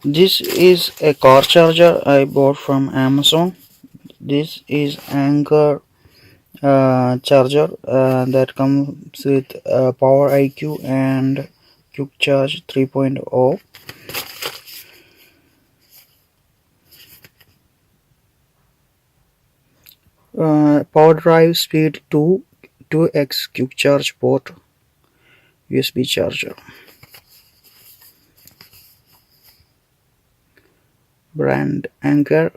This is a car charger I bought from Amazon. This is Anker charger that comes with PowerIQ and Quick Charge 3.0. Power drive speed 2x quick charge port USB charger. Brand Anker.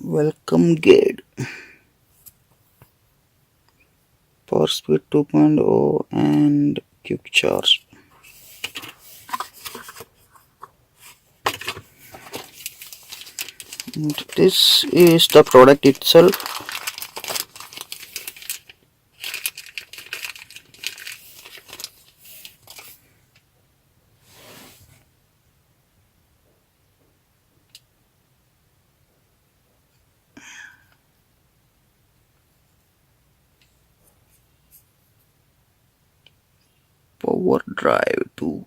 Welcome guide. Power speed 2.0 and quick charge. And this is the product itself. PowerDrive 2.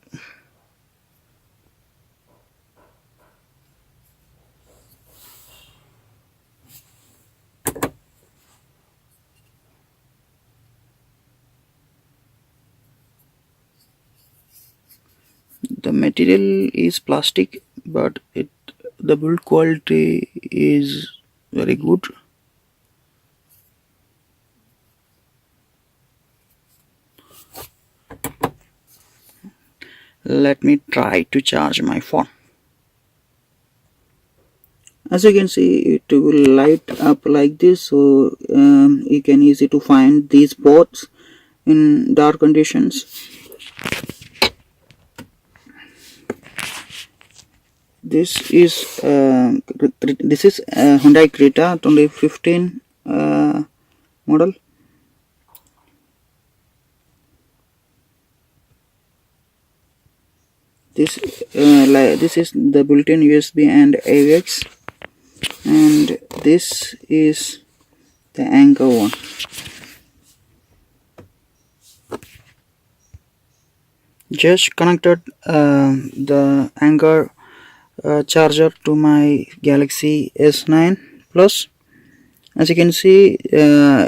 The material is plastic, but the build quality is very good. Let me try to charge my phone. As you can see, it will light up like this, so you can easy to find these ports in dark conditions. This is Hyundai Creta 2015 model. This is the built-in USB and AUX, and this is the Anker one. Just connected the Anker charger to my Galaxy S9 Plus. As you can see,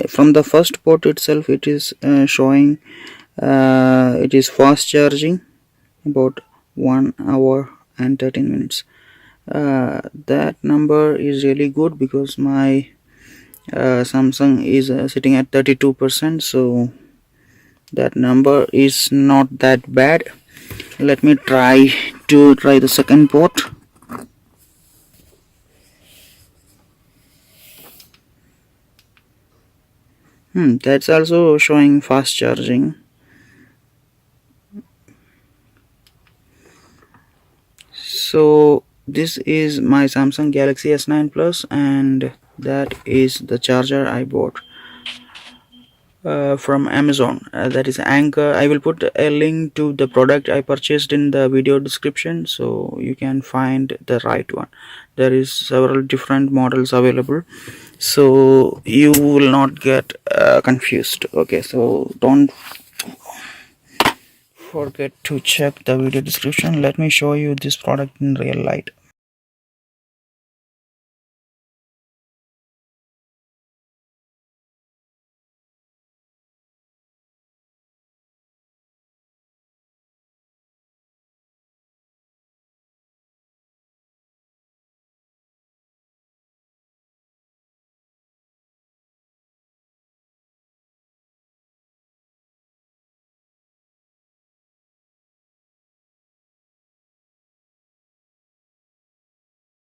from the first port itself, it is showing it is fast charging, about 1 hour and 13 minutes. That number is really good because my Samsung is sitting at 32%, so that number is not that bad. Let me try the second port. That's also showing fast charging. So this is my Samsung Galaxy S9 Plus, and that is the charger I bought from Amazon. That is Anker. I will put a link to the product I purchased in the video description, so you can find the right one. There is several different models available, so you will not get confused. Okay, so don't forget to check the video description. Let me show you this product in real light.